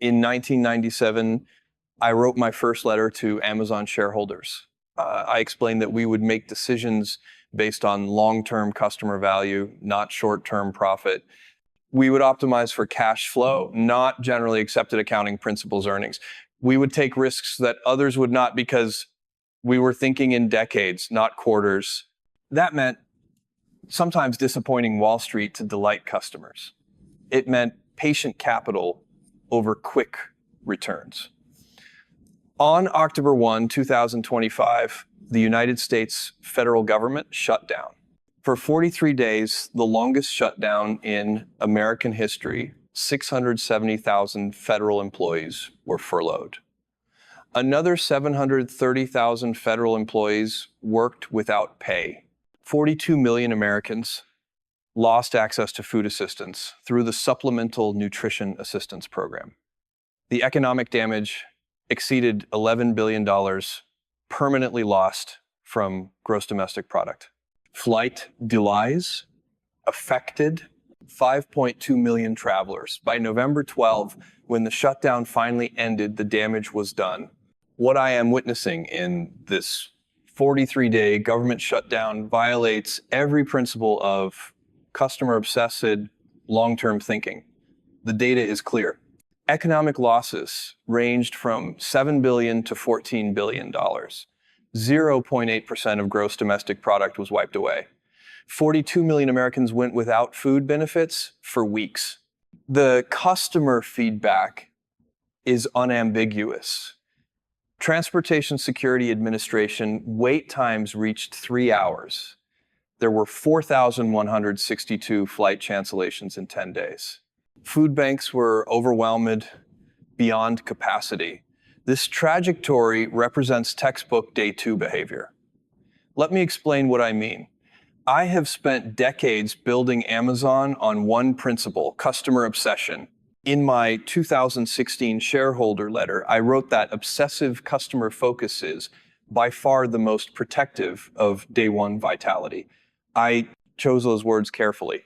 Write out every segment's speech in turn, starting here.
In 1997, I wrote my first letter to Amazon shareholders. I explained that we would make decisions based on long-term customer value, not short-term profit. We would optimize for cash flow, not generally accepted accounting principles earnings. We would take risks that others would not because we were thinking in decades, not quarters. That meant sometimes disappointing Wall Street to delight customers. It meant patient capital over quick returns. On October 1, 2025, the United States federal government shut down. For 43 days, the longest shutdown in American history, 670,000 federal employees were furloughed. Another 730,000 federal employees worked without pay. 42 million Americans lost access to food assistance through the Supplemental Nutrition Assistance Program. The economic damage exceeded $11 billion permanently lost from gross domestic product. Flight delays affected 5.2 million travelers. By November 12, when the shutdown finally ended, the damage was done. What I am witnessing in this 43-day government shutdown violates every principle of customer-obsessed long-term thinking. The data is clear. Economic losses ranged from $7 billion to $14 billion. 0.8% of gross domestic product was wiped away. 42 million Americans went without food benefits for weeks. The customer feedback is unambiguous. Transportation Security Administration wait times reached 3 hours. There were 4,162 flight cancellations in 10 days. Food banks were overwhelmed beyond capacity. This trajectory represents textbook day 2 behavior. Let me explain what I mean. I have spent decades building Amazon on one principle, customer obsession. In my 2016 shareholder letter, I wrote that obsessive customer focus is by far the most protective of day 1 vitality. I chose those words carefully.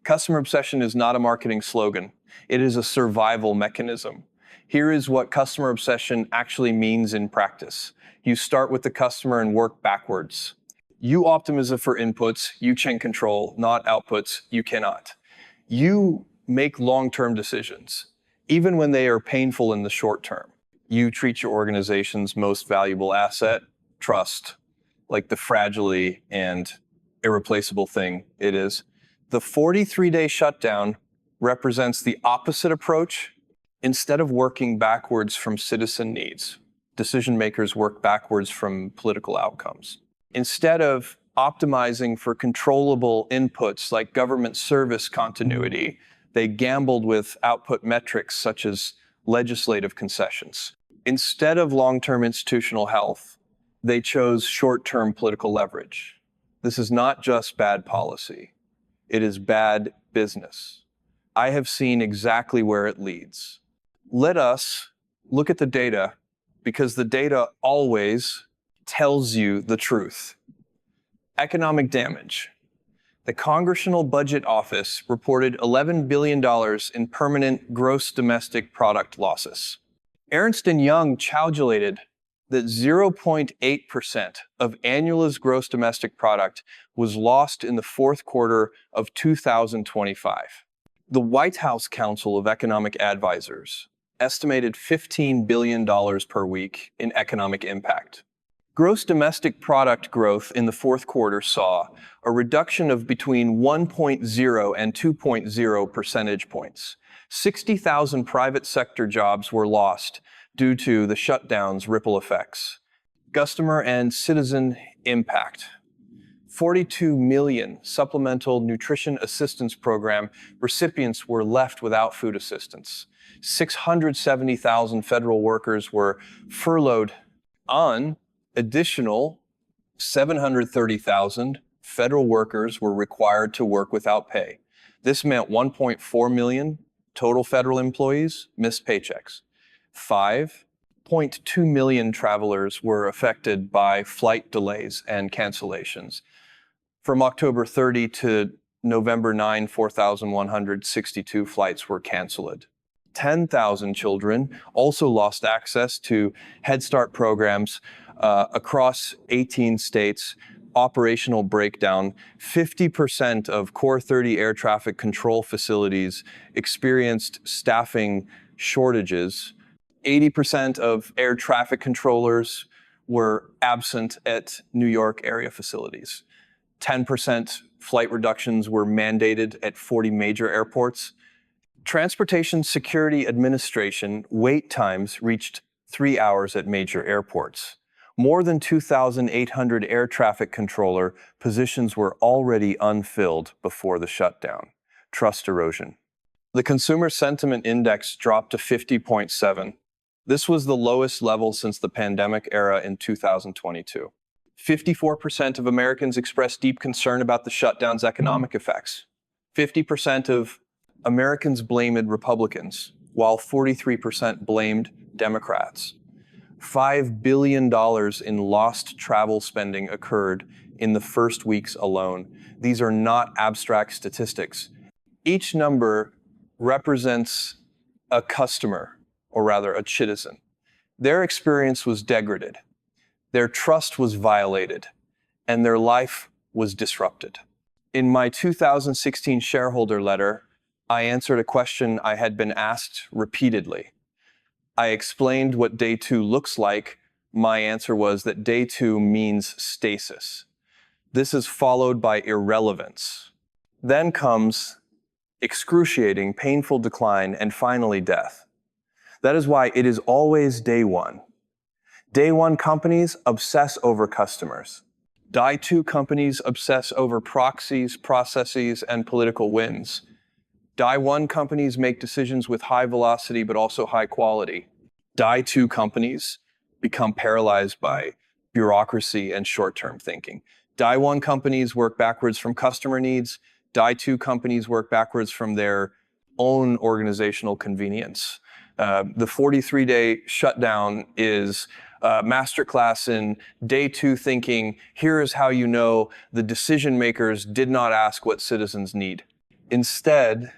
Customer obsession is not a marketing slogan. It is a survival mechanism. Here is what customer obsession actually means in practice. You start with the customer and work backwards. You optimize for inputs, you can control, not outputs, you cannot. You make long-term decisions, even when they are painful in the short term. You treat your organization's most valuable asset, trust, like the fragile and irreplaceable thing it is. The 43-day shutdown represents the opposite approach. Instead of working backwards from citizen needs, decision makers work backwards from political outcomes. Instead of optimizing for controllable inputs like government service continuity, they gambled with output metrics such as legislative concessions. Instead of long-term institutional health, they chose short-term political leverage. This is not just bad policy. It is bad business. I have seen exactly where it leads. Let us look at the data, because the data always tells you the truth. Economic damage. The Congressional Budget Office reported $11 billion in permanent gross domestic product losses. Ernst & Young calculated that 0.8% of annualized gross domestic product was lost in the fourth quarter of 2025. The White House Council of Economic Advisors estimated $15 billion per week in economic impact. Gross domestic product growth in the fourth quarter saw a reduction of between 1.0 and 2.0 percentage points. 60,000 private sector jobs were lost due to the shutdown's ripple effects. Customer and citizen impact. 42 million Supplemental Nutrition Assistance Program recipients were left without food assistance. 670,000 federal workers were furloughed. An additional 730,000 federal workers were required to work without pay. This meant 1.4 million total federal employees missed paychecks. 5.2 million travelers were affected by flight delays and cancellations. From October 30 to November 9, 4,162 flights were canceled. 10,000 children also lost access to Head Start programs across 18 states. Operational breakdown. 50% of Core 30 air traffic control facilities experienced staffing shortages. 80% of air traffic controllers were absent at New York area facilities. 10% flight reductions were mandated at 40 major airports. Transportation Security Administration wait times reached 3 hours at major airports. More than 2,800 air traffic controller positions were already unfilled before the shutdown. Trust erosion. The Consumer Sentiment Index dropped to 50.7. This was the lowest level since the pandemic era in 2022. 54% of Americans expressed deep concern about the shutdown's economic effects. 50% of Americans blamed Republicans, while 43% blamed Democrats. $5 billion in lost travel spending occurred in the first weeks alone. These are not abstract statistics. Each number represents a customer, or rather a citizen. Their experience was degraded, their trust was violated, and their life was disrupted. In my 2016 shareholder letter, I answered a question I had been asked repeatedly. I explained what day 2 looks like. My answer was that day 2 means stasis. This is followed by irrelevance. Then comes excruciating, painful decline, and finally death. That is why it is always day 1. Day 1 companies obsess over customers. Die 2 companies obsess over proxies, processes, and political wins. Die 1 companies make decisions with high velocity but also high quality. Die 2 companies become paralyzed by bureaucracy and short-term thinking. Die 1 companies work backwards from customer needs. Die 2 companies work backwards from their own organizational convenience. The 43-day shutdown is a masterclass in day 2 thinking. Here is how you know the decision makers did not ask what citizens need. Instead,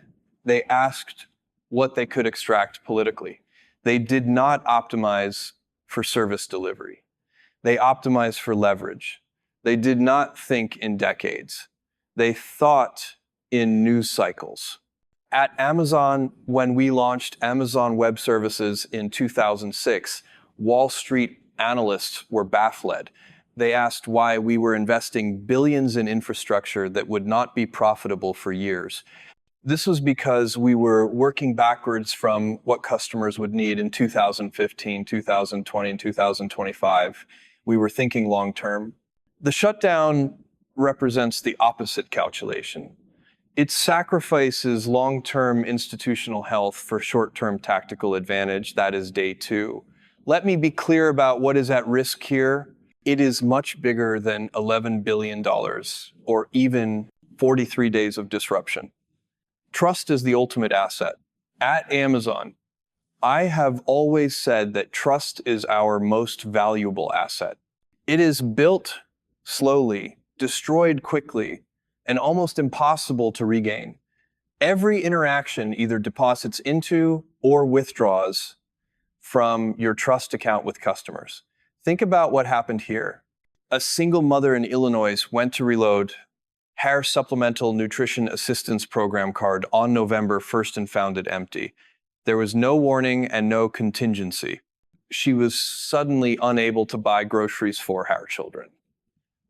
they asked what they could extract politically. They did not optimize for service delivery. They optimized for leverage. They did not think in decades. They thought in news cycles. At Amazon, when we launched Amazon Web Services in 2006, Wall Street analysts were baffled. They asked why we were investing billions in infrastructure that would not be profitable for years. This was because we were working backwards from what customers would need in 2015, 2020, and 2025. We were thinking long term. The shutdown represents the opposite calculation. It sacrifices long-term institutional health for short-term tactical advantage. That is day 2. Let me be clear about what is at risk here. It is much bigger than $11 billion or even 43 days of disruption. Trust is the ultimate asset. At Amazon, I have always said that trust is our most valuable asset. It is built slowly, destroyed quickly, and almost impossible to regain. Every interaction either deposits into or withdraws from your trust account with customers. Think about what happened here. A single mother in Illinois went to reload her supplemental nutrition assistance program card on November 1st and found it empty. There was no warning and no contingency. She was suddenly unable to buy groceries for her children.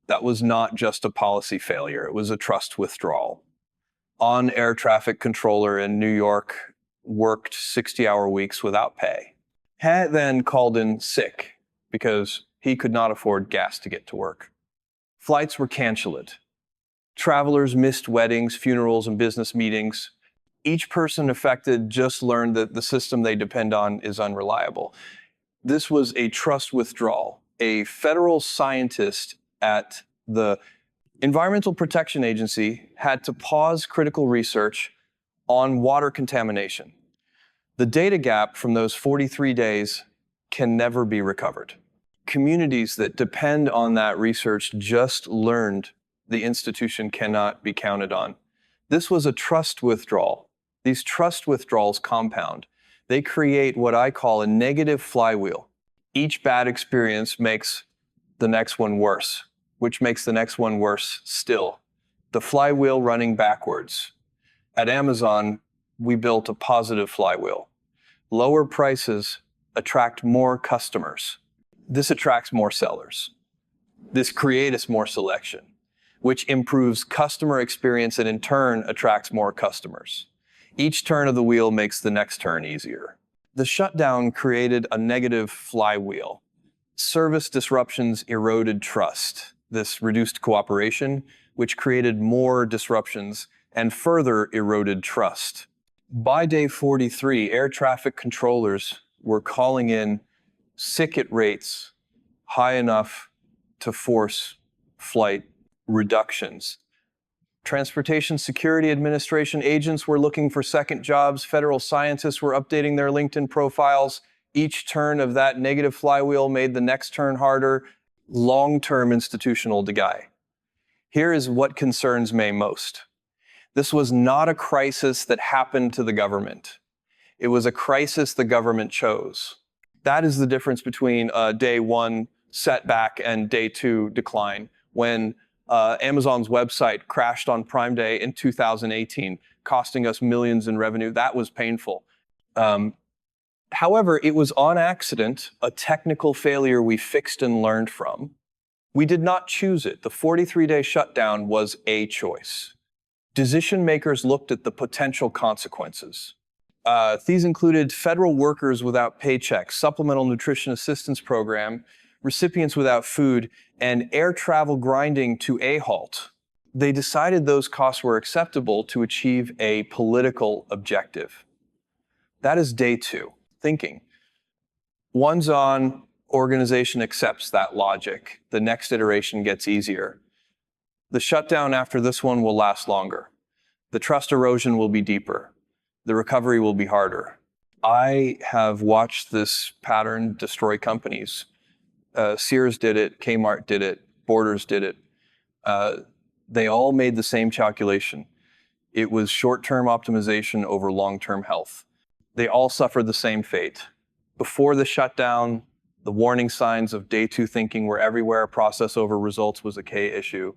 That was not just a policy failure, it was a trust withdrawal. An air traffic controller in New York worked 60-hour weeks without pay. He then called in sick because he could not afford gas to get to work. Flights were canceled. Travelers missed weddings, funerals, and business meetings. Each person affected just learned that the system they depend on is unreliable. This was a trust withdrawal. A federal scientist at the Environmental Protection Agency had to pause critical research on water contamination. The data gap from those 43 days can never be recovered. Communities that depend on that research just learned the institution cannot be counted on. This was a trust withdrawal. These trust withdrawals compound. They create what I call a negative flywheel. Each bad experience makes the next one worse, which makes the next one worse still. The flywheel running backwards. At Amazon, we built a positive flywheel. Lower prices attract more customers. This attracts more sellers. This creates more selection, which improves customer experience and in turn attracts more customers. Each turn of the wheel makes the next turn easier. The shutdown created a negative flywheel. Service disruptions eroded trust. This reduced cooperation, which created more disruptions and further eroded trust. By day 43, air traffic controllers were calling in ticket rates high enough to force flight reductions. Transportation Security Administration agents were looking for second jobs. Federal scientists were updating their LinkedIn profiles. Each turn of that negative flywheel made the next turn harder. Long-term institutional decay. Here is what concerns me most. This was not a crisis that happened to the government. It was a crisis the government chose. That is the difference between a day one setback and day two decline. When Amazon's website crashed on Prime Day in 2018, costing us millions in revenue, that was painful. However, it was on accident, a technical failure we fixed and learned from. We did not choose it. The 43-day shutdown was a choice. Decision makers looked at the potential consequences. These included federal workers without paychecks, supplemental nutrition assistance program, recipients without food, and air travel grinding to a halt. They decided those costs were acceptable to achieve a political objective. That is day two, thinking. One's on, organization accepts that logic. The next iteration gets easier. The shutdown after this one will last longer. The trust erosion will be deeper. The recovery will be harder. I have watched this pattern destroy companies. Sears did it, Kmart did it, Borders did it. They all made the same calculation. It was short-term optimization over long-term health. They all suffered the same fate. Before the shutdown, the warning signs of day two thinking were everywhere. Process over results was a key issue.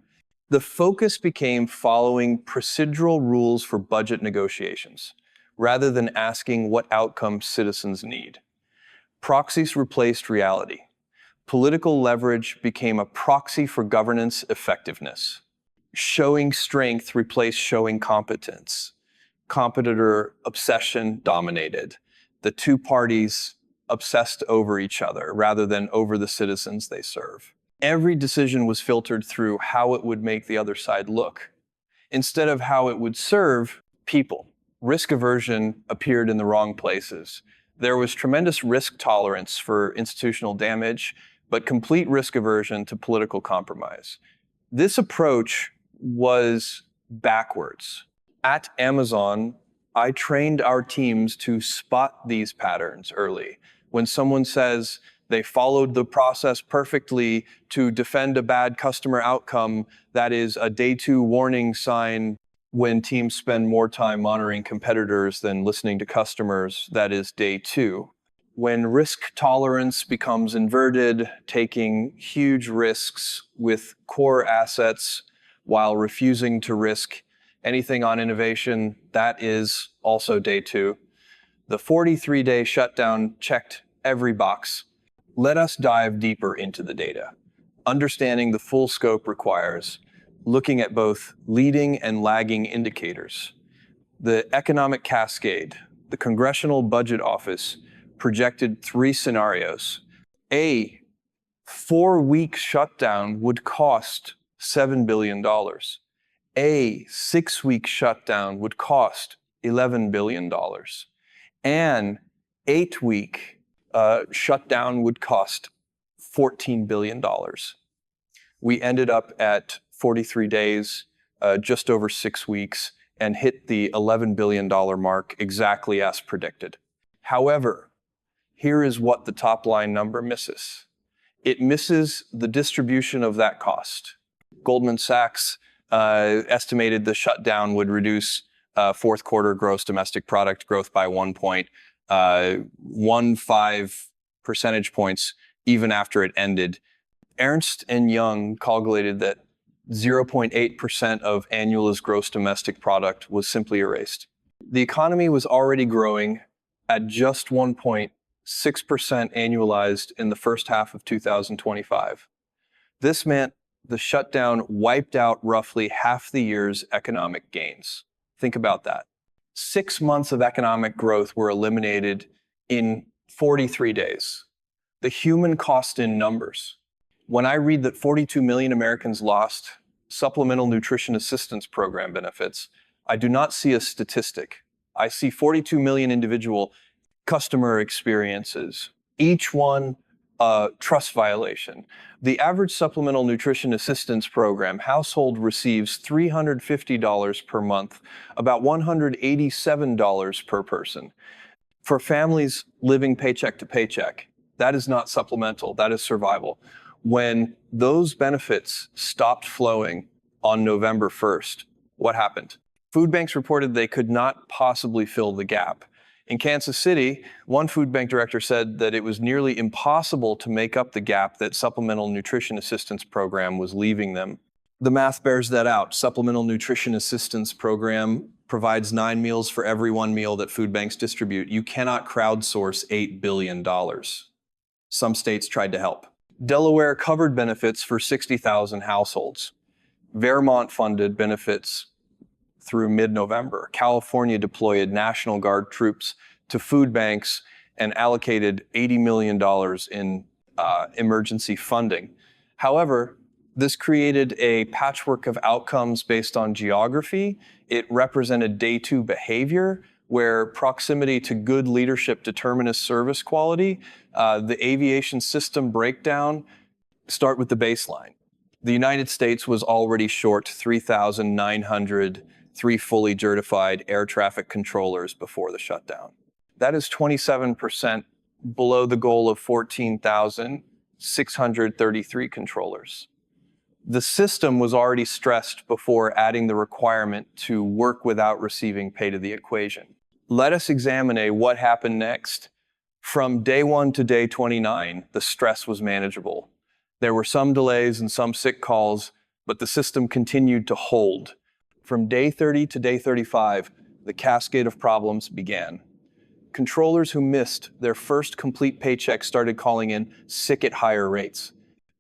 The focus became following procedural rules for budget negotiations, rather than asking what outcomes citizens need. Proxies replaced reality. Political leverage became a proxy for governance effectiveness. Showing strength replaced showing competence. Competitor obsession dominated. The two parties obsessed over each other rather than over the citizens they serve. Every decision was filtered through how it would make the other side look, instead of how it would serve people. Risk aversion appeared in the wrong places. There was tremendous risk tolerance for institutional damage, but complete risk aversion to political compromise. This approach was backwards. At Amazon, I trained our teams to spot these patterns early. When someone says they followed the process perfectly to defend a bad customer outcome, that is a day two warning sign. When teams spend more time monitoring competitors than listening to customers, that is day two. When risk tolerance becomes inverted, taking huge risks with core assets while refusing to risk anything on innovation, that is also day two. The 43-day shutdown checked every box. Let us dive deeper into the data. Understanding the full scope requires looking at both leading and lagging indicators. The economic cascade, the Congressional Budget Office projected 3 scenarios. A 4-week shutdown would cost $7 billion. A 6-week shutdown would cost $11 billion. An 8-week shutdown would cost $14 billion. We ended up at 43 days, just over 6 weeks, and hit the $11 billion mark exactly as predicted. However, here is what the top line number misses. It misses the distribution of that cost. Goldman Sachs estimated the shutdown would reduce fourth quarter gross domestic product growth by 1 point. 1.5 percentage points even after it ended. Ernst and Young calculated that 0.8% of annual gross domestic product was simply erased. The economy was already growing at just 1.6% annualized in the first half of 2025. This meant the shutdown wiped out roughly half the year's economic gains. Think about that. 6 months of economic growth were eliminated in 43 days. The human cost in numbers. When I read that 42 million Americans lost supplemental nutrition assistance program benefits, I do not see a statistic. I see 42 million individual customer experiences, each one a trust violation. The average supplemental nutrition assistance program household receives $350 per month, about $187 per person. For families living paycheck to paycheck, that is not supplemental, that is survival. When those benefits stopped flowing on November 1st, what happened? Food banks reported they could not possibly fill the gap. In Kansas City, one food bank director said that it was nearly impossible to make up the gap that supplemental nutrition assistance program was leaving them. The math bears that out. Supplemental nutrition assistance program provides 9 meals for every 1 meal that food banks distribute. You cannot crowdsource $8 billion. Some states tried to help. Delaware covered benefits for 60,000 households. Vermont funded benefits through mid-November. California deployed National Guard troops to food banks and allocated $80 million in emergency funding. However, this created a patchwork of outcomes based on geography. It represented day 2 behavior, where proximity to good leadership determines service quality. The aviation system breakdown, start with the baseline. The United States was already short 3,903 fully certified air traffic controllers before the shutdown. That is 27% below the goal of 14,633 controllers. The system was already stressed before adding the requirement to work without receiving pay to the equation. Let us examine what happened next. From day 1 to day 29, the stress was manageable. There were some delays and some sick calls, but the system continued to hold. From day 30 to day 35, the cascade of problems began. Controllers who missed their first complete paycheck started calling in sick at higher rates.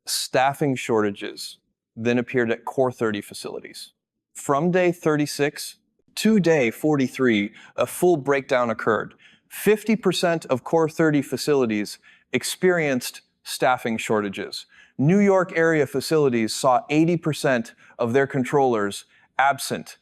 Staffing shortages then appeared at Core 30 facilities. From day 36 to day 43, a full breakdown occurred. 50% of Core 30 facilities experienced staffing shortages. New York area facilities saw 80% of their controllers absent.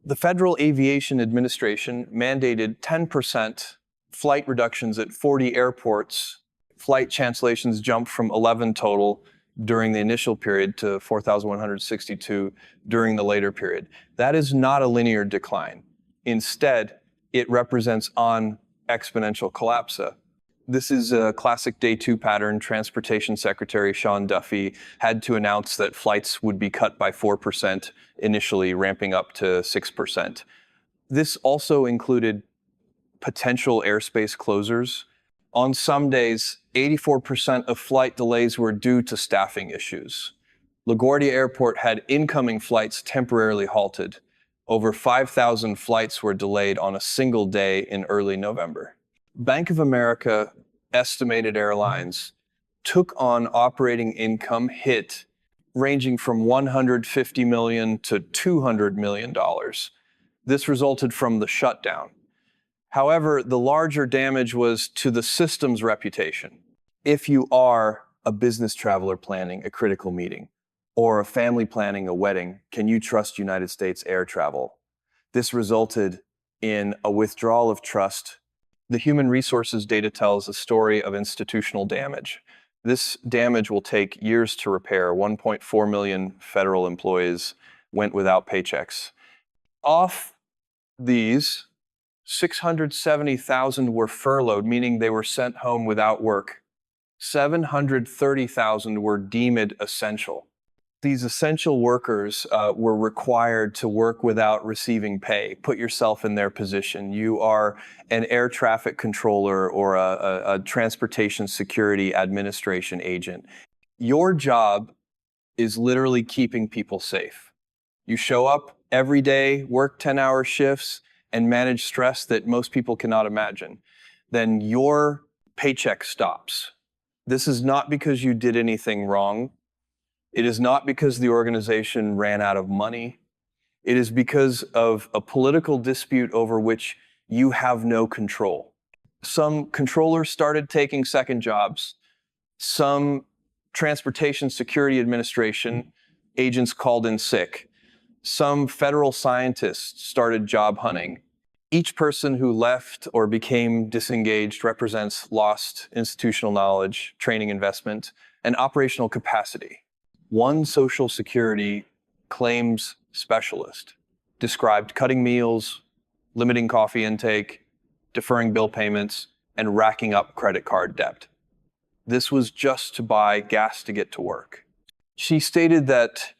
The Federal Aviation Administration mandated 10% flight reductions at 40 airports. Flight cancellations jumped from 11 total during the initial period to 4,162 during the later period. That is not a linear decline. Instead, it represents on exponential collapse. This is a classic day 2 pattern. Transportation Secretary Sean Duffy had to announce that flights would be cut by 4%, initially ramping up to 6%. This also included potential airspace closures. On some days, 84% of flight delays were due to staffing issues. LaGuardia Airport had incoming flights temporarily halted. Over 5,000 flights were delayed on a single day in early November. Bank of America estimated airlines took on operating income hit ranging from $150 million to $200 million. This resulted from the shutdown. However, the larger damage was to the system's reputation. If you are a business traveler planning a critical meeting or a family planning a wedding, can you trust United States air travel? This resulted in a withdrawal of trust. The human resources data tells a story of institutional damage. This damage will take years to repair. 1.4 million federal employees went without paychecks. Off these, 670,000 were furloughed, meaning they were sent home without work. 730,000 were deemed essential. These essential workers were required to work without receiving pay. Put yourself in their position. You are an air traffic controller or a transportation security administration agent. Your job is literally keeping people safe. You show up every day, work 10-hour shifts, and manage stress that most people cannot imagine. Then your paycheck stops. This is not because you did anything wrong. It is not because the organization ran out of money. It is because of a political dispute over which you have no control. Some controllers started taking second jobs. Some Transportation Security Administration agents called in sick. Some federal scientists started job hunting. Each person who left or became disengaged represents lost institutional knowledge, training investment, and operational capacity. One Social Security claims specialist described cutting meals, limiting coffee intake, deferring bill payments, and racking up credit card debt. This was just to buy gas to get to work. She stated that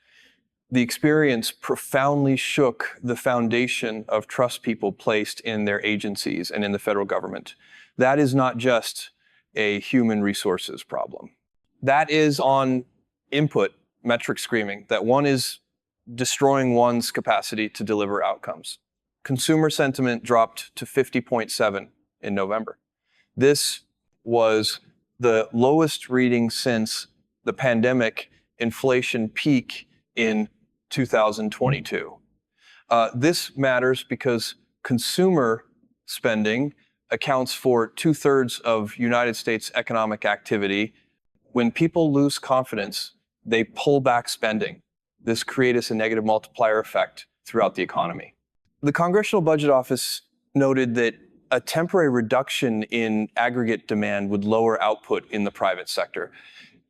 the experience profoundly shook the foundation of trust people placed in their agencies and in the federal government. That is not just a human resources problem. That is on input metric screaming, that one is destroying one's capacity to deliver outcomes. Consumer sentiment dropped to 50.7 in November. This was the lowest reading since the pandemic inflation peak in 2022. This matters because consumer spending accounts for 2/3 of United States economic activity. When people lose confidence, they pull back spending. This creates a negative multiplier effect throughout the economy. The Congressional Budget Office noted that a temporary reduction in aggregate demand would lower output in the private sector.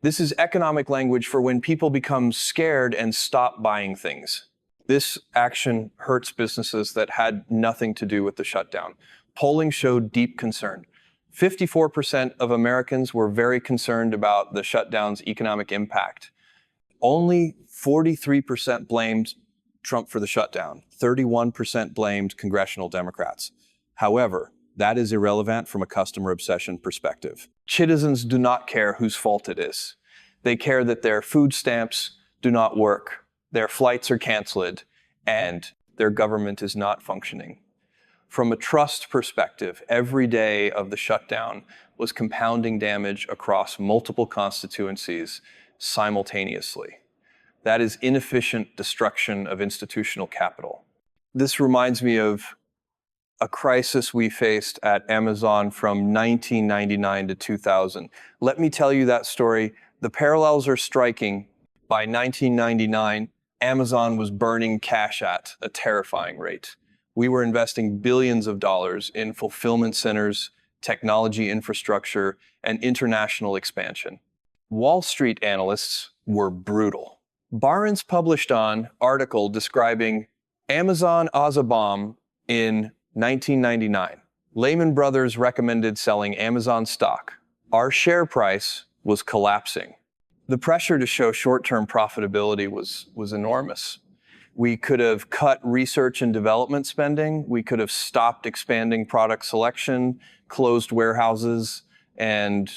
This is economic language for when people become scared and stop buying things. This action hurts businesses that had nothing to do with the shutdown. Polling showed deep concern. 54% of Americans were very concerned about the shutdown's economic impact. Only 43% blamed Trump for the shutdown. 31% blamed congressional Democrats. However, that is irrelevant from a customer obsession perspective. Citizens do not care whose fault it is. They care that their food stamps do not work, their flights are canceled, and their government is not functioning. From a trust perspective, every day of the shutdown was compounding damage across multiple constituencies simultaneously. That is inefficient destruction of institutional capital. This reminds me of a crisis we faced at Amazon from 1999 to 2000. Let me tell you that story. The parallels are striking. By 1999, Amazon was burning cash at a terrifying rate. We were investing billions of dollars in fulfillment centers, technology infrastructure, and international expansion. Wall Street analysts were brutal. Barron's published an article describing Amazon as a bomb in 1999. Lehman Brothers recommended selling Amazon stock. Our share price was collapsing. The pressure to show short-term profitability was enormous. We could have cut research and development spending. We could have stopped expanding product selection, closed warehouses, and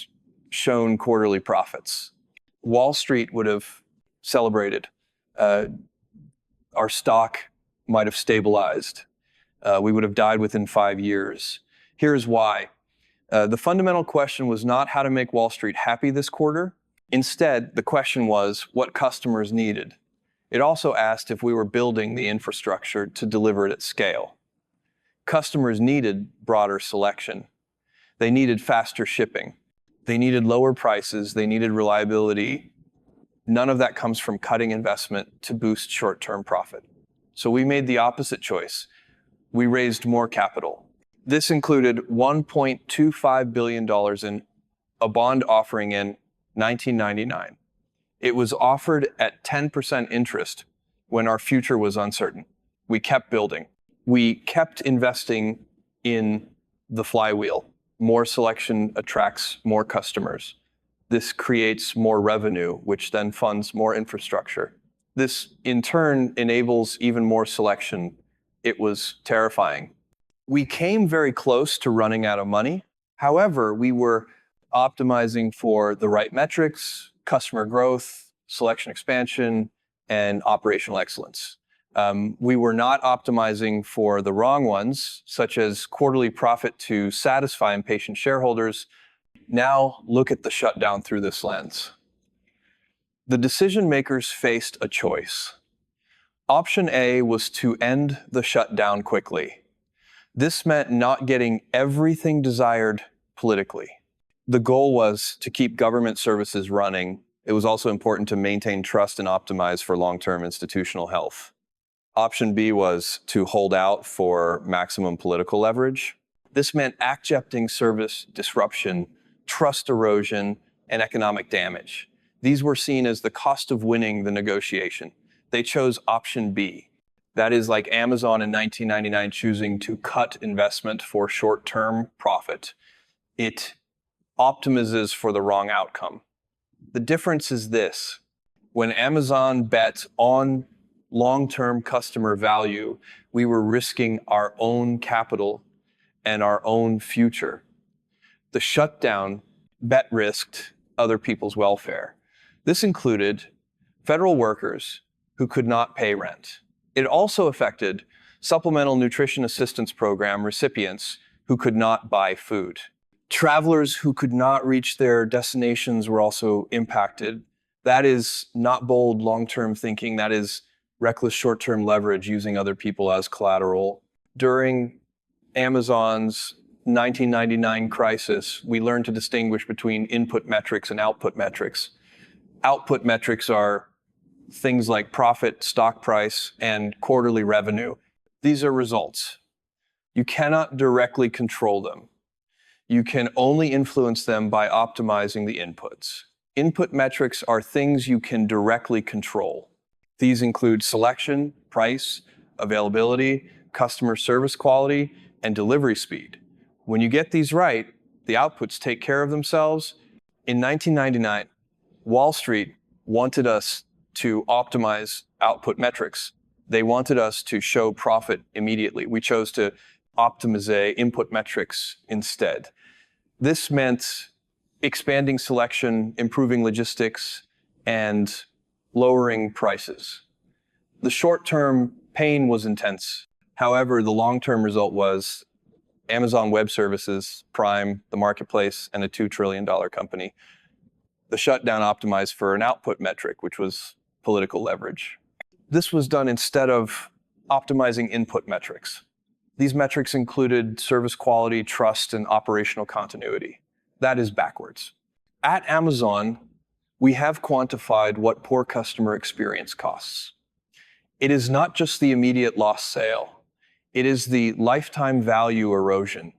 shown quarterly profits. Wall Street would have celebrated. Our stock might have stabilized. We would have died within 5 years. Here's why. The fundamental question was not how to make Wall Street happy this quarter. Instead, the question was what customers needed. It also asked if we were building the infrastructure to deliver it at scale. Customers needed broader selection. They needed faster shipping. They needed lower prices. They needed reliability. None of that comes from cutting investment to boost short-term profit. So we made the opposite choice. We raised more capital. This included $1.25 billion in a bond offering in 1999. It was offered at 10% interest when our future was uncertain. We kept building. We kept investing in the flywheel. More selection attracts more customers. This creates more revenue, which then funds more infrastructure. This, in turn, enables even more selection. It was terrifying. We came very close to running out of money. However, we were optimizing for the right metrics, customer growth, selection expansion, and operational excellence. We were not optimizing for the wrong ones, such as quarterly profit to satisfy impatient shareholders. Now look at the shutdown through this lens. The decision makers faced a choice. Option A was to end the shutdown quickly. This meant not getting everything desired politically. The goal was to keep government services running. It was also important to maintain trust and optimize for long-term institutional health. Option B was to hold out for maximum political leverage. This meant accepting service disruption, trust erosion, and economic damage. These were seen as the cost of winning the negotiation. They chose option B. That is like Amazon in 1999 choosing to cut investment for short-term profit. It optimizes for the wrong outcome. The difference is this. When Amazon bet on long-term customer value, we were risking our own capital and our own future. The shutdown risked other people's welfare. This included federal workers who could not pay rent. It also affected Supplemental Nutrition Assistance Program recipients who could not buy food. Travelers who could not reach their destinations were also impacted. That is not bold long-term thinking. That is reckless short-term leverage using other people as collateral. During Amazon's 1999 crisis, we learned to distinguish between input metrics and output metrics. Output metrics are things like profit, stock price, and quarterly revenue. These are results. You cannot directly control them. You can only influence them by optimizing the inputs. Input metrics are things you can directly control. These include selection, price, availability, customer service quality, and delivery speed. When you get these right, the outputs take care of themselves. In 1999, Wall Street wanted us to optimize output metrics. They wanted us to show profit immediately. We chose to optimize input metrics instead. This meant expanding selection, improving logistics, and lowering prices. The short-term pain was intense. However, the long-term result was Amazon Web Services, Prime, the marketplace, and a $2 trillion company. The shutdown optimized for an output metric, which was political leverage. This was done instead of optimizing input metrics. These metrics included service quality, trust, and operational continuity. That is backwards. At Amazon, we have quantified what poor customer experience costs. It is not just the immediate lost sale. It is the lifetime value erosion.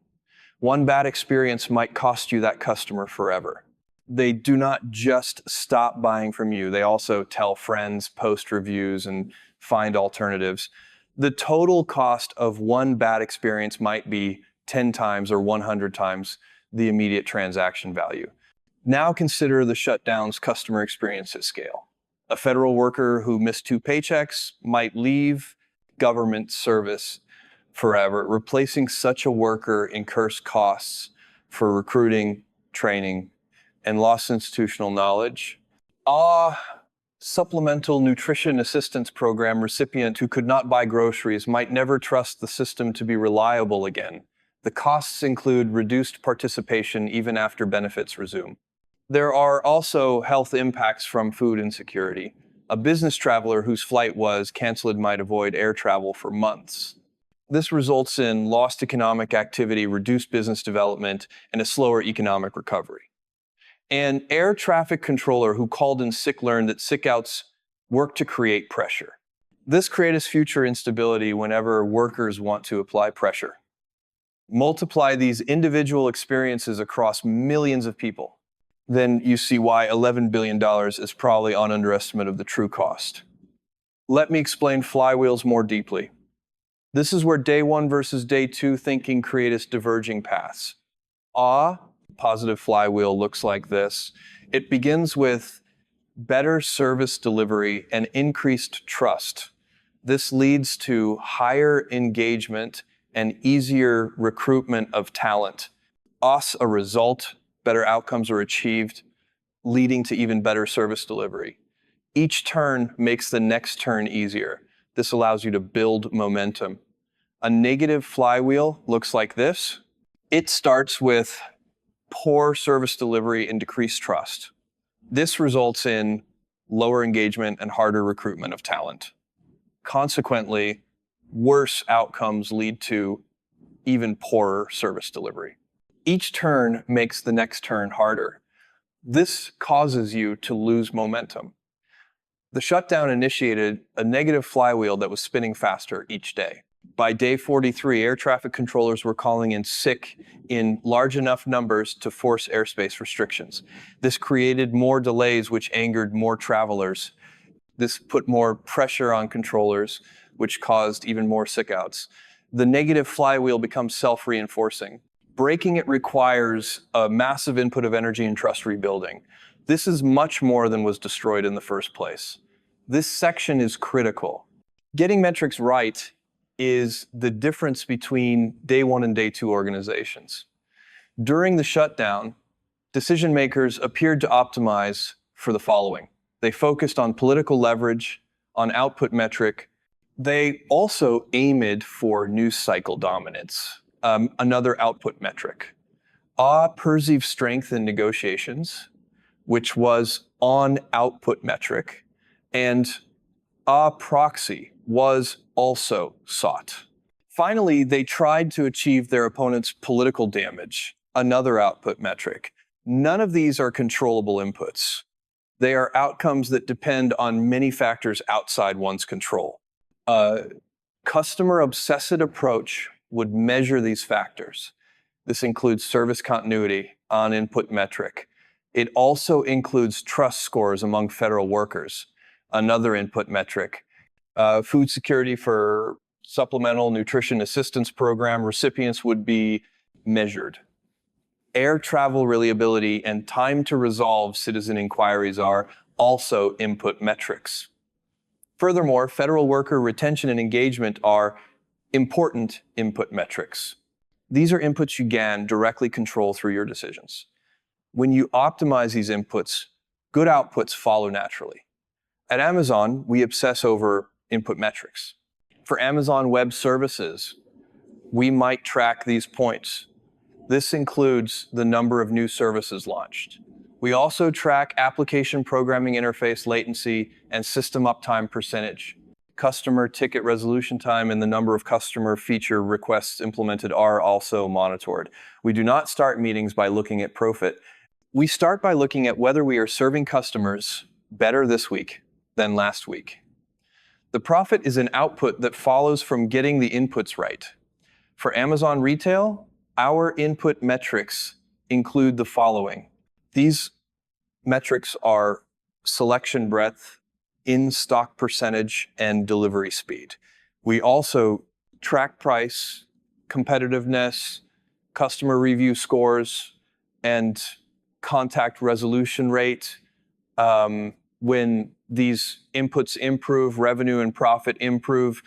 One bad experience might cost you that customer forever. They do not just stop buying from you. They also tell friends, post reviews, and find alternatives. The total cost of one bad experience might be 10 times or 100 times the immediate transaction value. Now consider the shutdown's customer experience at scale. A federal worker who missed 2 paychecks might leave government service forever. Replacing such a worker incurs costs for recruiting, training, and lost institutional knowledge. Supplemental Nutrition Assistance Program recipient who could not buy groceries might never trust the system to be reliable again. The costs include reduced participation even after benefits resume. There are also health impacts from food insecurity. A business traveler whose flight was canceled might avoid air travel for months. This results in lost economic activity, reduced business development, and a slower economic recovery. An air traffic controller who called in sick learned that sickouts work to create pressure. This creates future instability whenever workers want to apply pressure. Multiply these individual experiences across millions of people. Then you see why $11 billion is probably an underestimate of the true cost. Let me explain flywheels more deeply. This is where day 1 versus day 2 thinking creates diverging paths. Positive flywheel looks like this. It begins with better service delivery, and increased trust. This leads to higher engagement and easier recruitment of talent. As a result, better outcomes are achieved, leading to even better service delivery. Each turn makes the next turn easier. This allows you to build momentum. A negative flywheel looks like this. It starts with poor service delivery and decreased trust. This results in lower engagement and harder recruitment of talent. Consequently, worse outcomes lead to even poorer service delivery. Each turn makes the next turn harder. This causes you to lose momentum. The shutdown initiated a negative flywheel that was spinning faster each day. By day 43, air traffic controllers were calling in sick in large enough numbers to force airspace restrictions. This created more delays, which angered more travelers. This put more pressure on controllers, which caused even more sick-outs. The negative flywheel becomes self-reinforcing. Breaking it requires a massive input of energy and trust rebuilding. This is much more than was destroyed in the first place. This section is critical. Getting metrics right is the difference between day 1 and day 2 organizations. During the shutdown, decision makers appeared to optimize for the following. They focused on political leverage, on output metric. They also aimed for news cycle dominance, another output metric. Perceived strength in negotiations, which was on output metric, and proxy was also sought. Finally, they tried to achieve their opponent's political damage, another output metric. None of these are controllable inputs. They are outcomes that depend on many factors outside one's control. A customer-obsessed approach would measure these factors. This includes service continuity on input metric. It also includes trust scores among federal workers, another input metric. Food security for supplemental nutrition assistance program recipients would be measured. Air travel reliability and time to resolve citizen inquiries are also input metrics. Furthermore, federal worker retention and engagement are important input metrics. These are inputs you can directly control through your decisions. When you optimize these inputs, good outputs follow naturally. At Amazon, we obsess over input metrics. For Amazon Web Services, we might track these points. This includes the number of new services launched. We also track application programming interface latency and system uptime percentage. Customer ticket resolution time and the number of customer feature requests implemented are also monitored. We do not start meetings by looking at profit. We start by looking at whether we are serving customers better this week than last week. The profit is an output that follows from getting the inputs right. For Amazon Retail, our input metrics include the following. These metrics are selection breadth, in-stock percentage, and delivery speed. We also track price, competitiveness, customer review scores, and contact resolution rate. When these inputs improve, revenue and profit improve.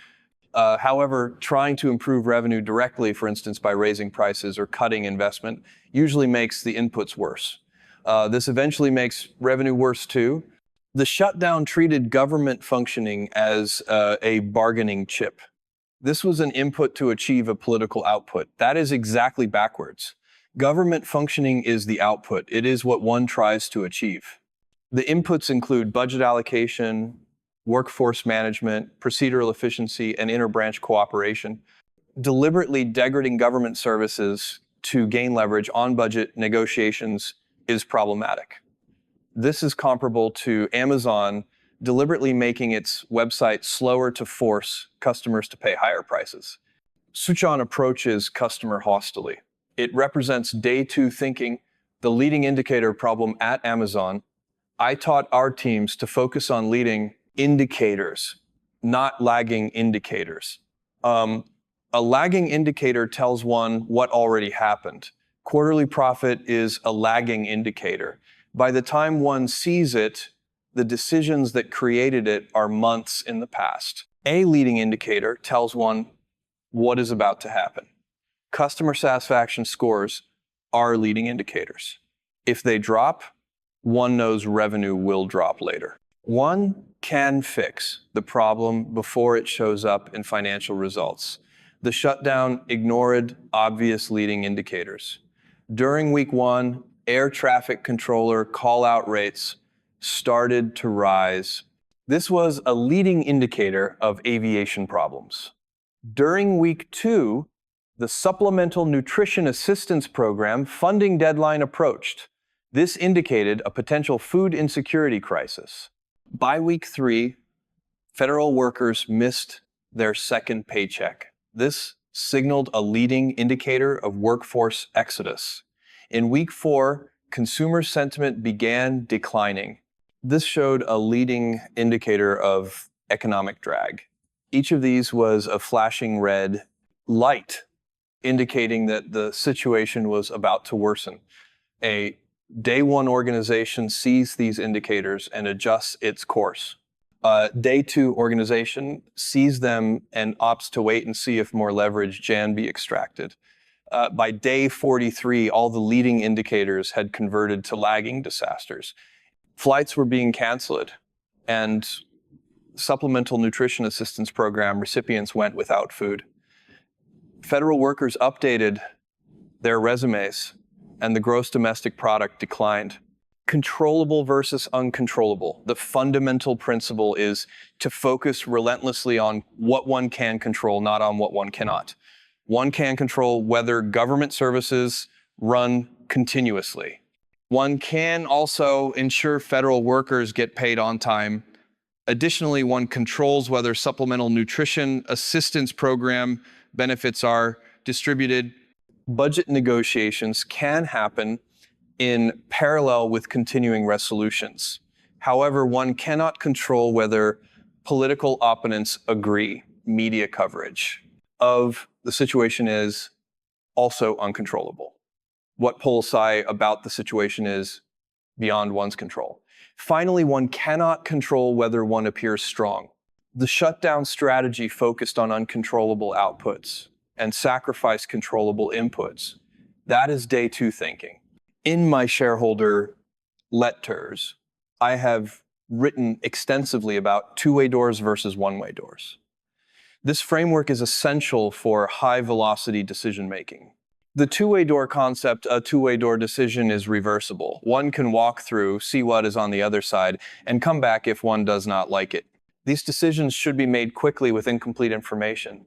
However, trying to improve revenue directly, for instance, by raising prices or cutting investment, usually makes the inputs worse. This eventually makes revenue worse too. The shutdown treated government functioning as a bargaining chip. This was an input to achieve a political output. That is exactly backwards. Government functioning is the output. It is what one tries to achieve. The inputs include budget allocation, workforce management, procedural efficiency, and inter-branch cooperation. Deliberately degrading government services to gain leverage on budget negotiations is problematic. This is comparable to Amazon deliberately making its website slower to force customers to pay higher prices. Shutdown approaches customer hostilely. It represents day 2 thinking, the leading indicator problem at Amazon. I taught our teams to focus on leading indicators, not lagging indicators. A lagging indicator tells one what already happened. Quarterly profit is a lagging indicator. By the time one sees it, The decisions that created it are months in the past. A leading indicator tells one what is about to happen. Customer satisfaction scores are leading indicators. If they drop, one knows revenue will drop later. One can fix the problem before it shows up in financial results. The shutdown ignored obvious leading indicators. During week 1, air traffic controller call-out rates started to rise. This was a leading indicator of aviation problems. During week 2, the Supplemental Nutrition Assistance Program funding deadline approached. This indicated a potential food insecurity crisis. By week 3, federal workers missed their second paycheck. This signaled a leading indicator of workforce exodus. In week 4, consumer sentiment began declining. This showed a leading indicator of economic drag. Each of these was a flashing red light, indicating that the situation was about to worsen. A day 1 organization sees these indicators and adjusts its course. A day 2 organization sees them and opts to wait and see if more leverage can be extracted. By day 43, all the leading indicators had converted to lagging disasters. Flights were being canceled, and Supplemental Nutrition Assistance Program recipients went without food. Federal workers updated their resumes, and the gross domestic product declined. Controllable versus uncontrollable. The fundamental principle is to focus relentlessly on what one can control, not on what one cannot. One can control whether government services run continuously. One can also ensure federal workers get paid on time. Additionally, one controls whether Supplemental Nutrition Assistance Program benefits are distributed. Budget negotiations can happen in parallel with continuing resolutions. However, one cannot control whether political opponents agree. Media coverage of the situation is also uncontrollable. What polls say about the situation is beyond one's control. Finally, one cannot control whether one appears strong. The shutdown strategy focused on uncontrollable outputs and sacrificed controllable inputs. That is day 2 thinking. In my shareholder letters, I have written extensively about two-way doors versus one-way doors. This framework is essential for high-velocity decision-making. The two-way door concept, a two-way door decision is reversible. One can walk through, see what is on the other side, and come back if one does not like it. These decisions should be made quickly with incomplete information.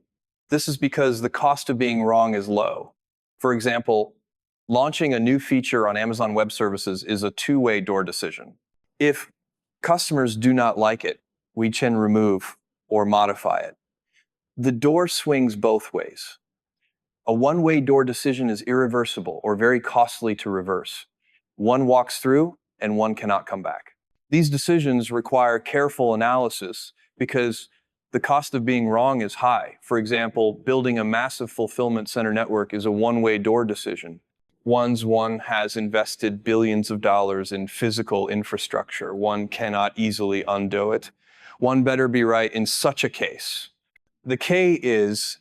This is because the cost of being wrong is low. For example, launching a new feature on Amazon Web Services is a two-way door decision. If customers do not like it, we can remove or modify it. The door swings both ways. A one-way door decision is irreversible or very costly to reverse. One walks through and one cannot come back. These decisions require careful analysis because the cost of being wrong is high. For example, building a massive fulfillment center network is a one-way door decision. Once one has invested billions of dollars in physical infrastructure, one cannot easily undo it. One better be right in such a case. The K is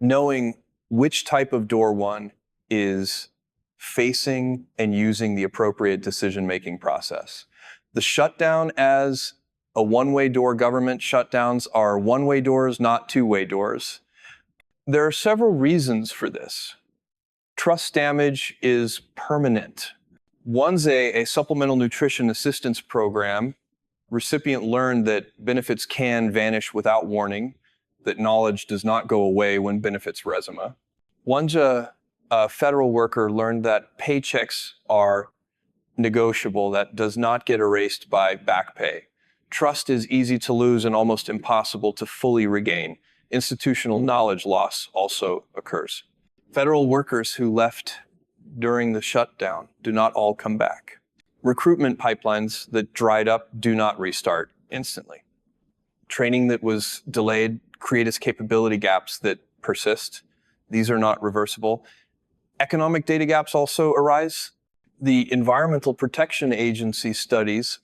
knowing which type of door one is facing and using the appropriate decision-making process. The shutdown as a one-way door government shutdowns are one-way doors, not two-way doors. There are several reasons for this. Trust damage is permanent. One's a supplemental nutrition assistance program. Recipient learned that benefits can vanish without warning, that knowledge does not go away when benefits resume. One's a federal worker learned that paychecks are negotiable, that does not get erased by back pay. Trust is easy to lose and almost impossible to fully regain. Institutional knowledge loss also occurs. Federal workers who left during the shutdown do not all come back. Recruitment pipelines that dried up do not restart instantly. Training that was delayed creates capability gaps that persist. These are not reversible. Economic data gaps also arise. The Environmental Protection Agency studies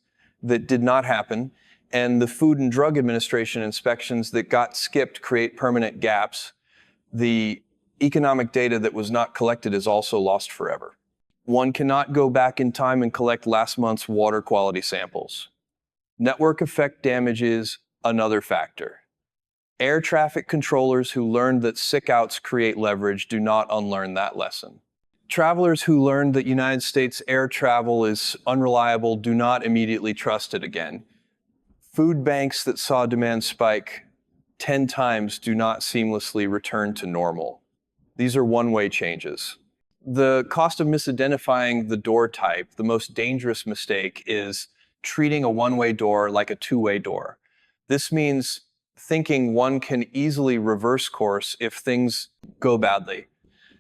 that did not happen, and the Food and Drug Administration inspections that got skipped create permanent gaps. The economic data that was not collected is also lost forever. One cannot go back in time and collect last month's water quality samples. Network effect damage is another factor. Air traffic controllers who learned that sick outs create leverage do not unlearn that lesson. Travelers who learned that United States air travel is unreliable do not immediately trust it again. Food banks that saw demand spike 10 times do not seamlessly return to normal. These are one-way changes. The cost of misidentifying the door type, the most dangerous mistake, is treating a one-way door like a two-way door. This means thinking one can easily reverse course if things go badly.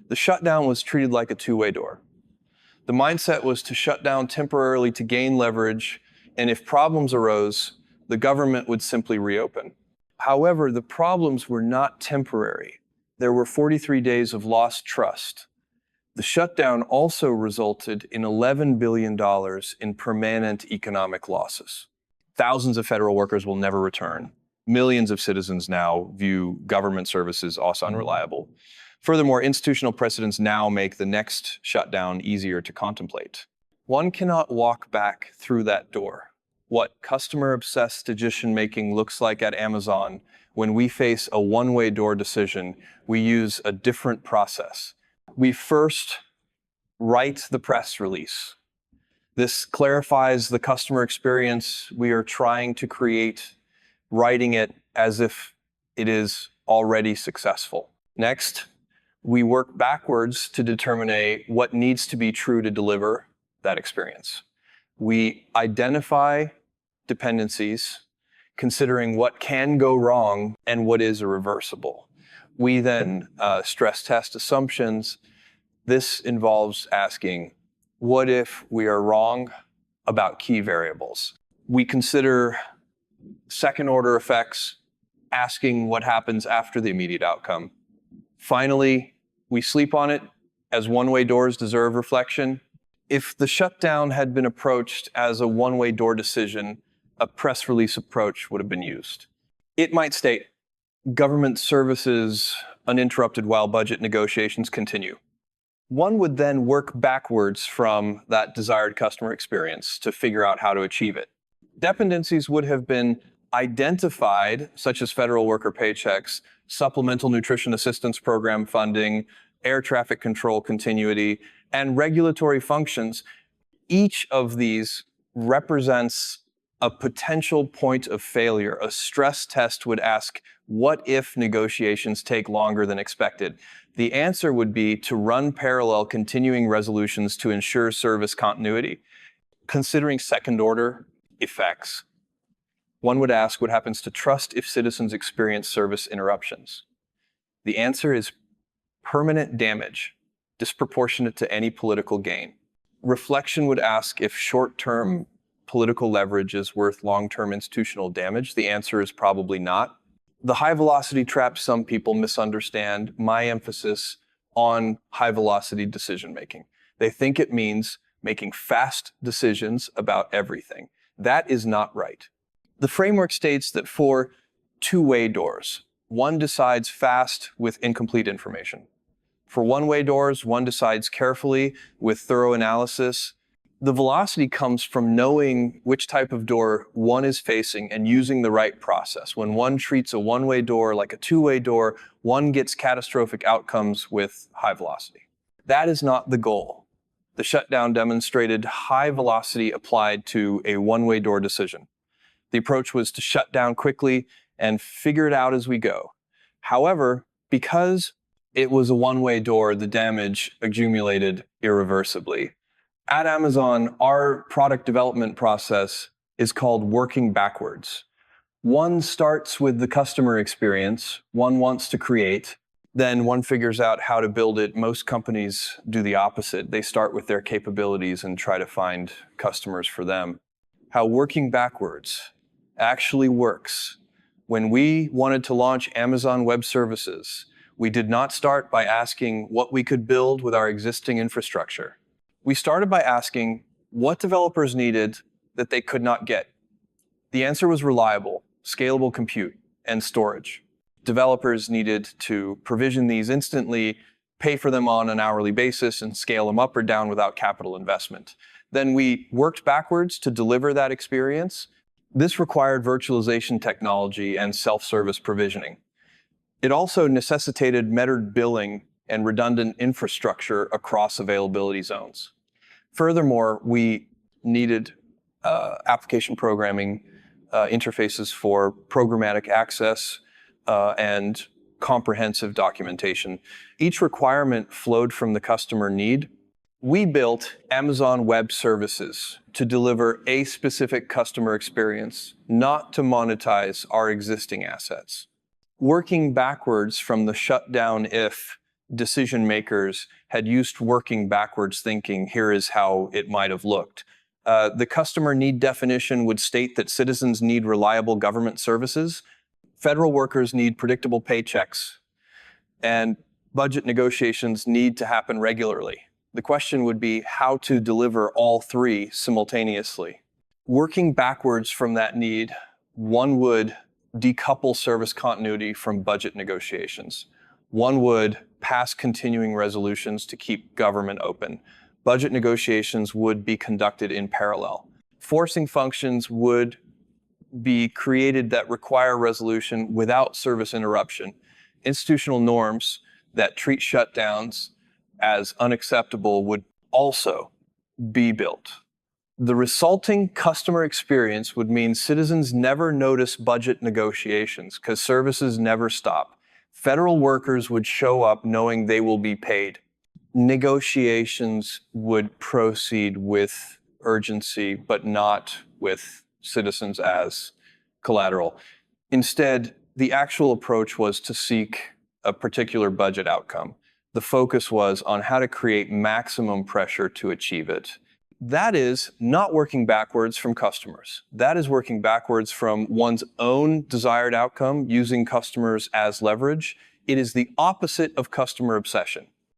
The shutdown was treated like a two-way door. The mindset was to shut down temporarily to gain leverage, and if problems arose, the government would simply reopen. However, the problems were not temporary. There were 43 days of lost trust. The shutdown also resulted in $11 billion in permanent economic losses. Thousands of federal workers will never return. Millions of citizens now view government services as unreliable. Furthermore, institutional precedents now make the next shutdown easier to contemplate. One cannot walk back through that door. What customer-obsessed decision-making looks like at Amazon, when we face a one-way door decision, we use a different process. We first write the press release. This clarifies the customer experience we are trying to create, writing it as if it is already successful. Next, we work backwards to determine what needs to be true to deliver that experience. We identify dependencies, considering what can go wrong and what is irreversible. We then stress test assumptions. This involves asking, what if we are wrong about key variables? We consider second-order effects, asking what happens after the immediate outcome. Finally, we sleep on it, as one-way doors deserve reflection. If the shutdown had been approached as a one-way door decision, a press release approach would have been used. It might state, government services uninterrupted while budget negotiations continue. One would then work backwards from that desired customer experience to figure out how to achieve it. Dependencies would have been identified, such as federal worker paychecks, supplemental nutrition assistance program funding, air traffic control continuity, and regulatory functions. Each of these represents a potential point of failure. A stress test would ask, what if negotiations take longer than expected? The answer would be to run parallel continuing resolutions to ensure service continuity. Considering second-order effects, one would ask what happens to trust if citizens experience service interruptions. The answer is permanent damage, disproportionate to any political gain. Reflection would ask if short-term political leverage is worth long-term institutional damage. The answer is probably not. The high-velocity trap some people misunderstand my emphasis on high-velocity decision-making. They think it means making fast decisions about everything. That is not right. The framework states that for two-way doors, one decides fast with incomplete information. For one-way doors, one decides carefully with thorough analysis. The velocity comes from knowing which type of door one is facing and using the right process. When one treats a one-way door like a two-way door, one gets catastrophic outcomes with high velocity. That is not the goal. The shutdown demonstrated high velocity applied to a one-way door decision. The approach was to shut down quickly and figure it out as we go. However, because it was a one-way door, the damage accumulated irreversibly. At Amazon, our product development process is called working backwards. One starts with the customer experience one wants to create, then one figures out how to build it. Most companies do the opposite. They start with their capabilities and try to find customers for them. How working backwards actually works. When we wanted to launch Amazon Web Services, we did not start by asking what we could build with our existing infrastructure. We started by asking what developers needed that they could not get. The answer was reliable, scalable compute, and storage. Developers needed to provision these instantly, pay for them on an hourly basis, and scale them up or down without capital investment. Then we worked backwards to deliver that experience. This required virtualization technology and self-service provisioning. It also necessitated metered billing and redundant infrastructure across availability zones. Furthermore, we needed application programming interfaces for programmatic access and comprehensive documentation. Each requirement flowed from the customer need. We built Amazon Web Services to deliver a specific customer experience, not to monetize our existing assets. Working backwards from the shutdown if decision makers had used working backwards thinking, here is how it might have looked. The customer need definition would state that citizens need reliable government services, federal workers need predictable paychecks, and budget negotiations need to happen regularly. The question would be how to deliver all three simultaneously. Working backwards from that need, one would decouple service continuity from budget negotiations. One would pass continuing resolutions to keep government open. Budget negotiations would be conducted in parallel. Forcing functions would be created that require resolution without service interruption. Institutional norms that treat shutdowns as unacceptable would also be built. The resulting customer experience would mean citizens never notice budget negotiations because services never stop. Federal workers would show up knowing they will be paid. Negotiations would proceed with urgency, but not with citizens as collateral. Instead, the actual approach was to seek a particular budget outcome. The focus was on how to create maximum pressure to achieve it. That is not working backwards from customers. That is working backwards from one's own desired outcome using customers as leverage. It is the opposite of customer obsession.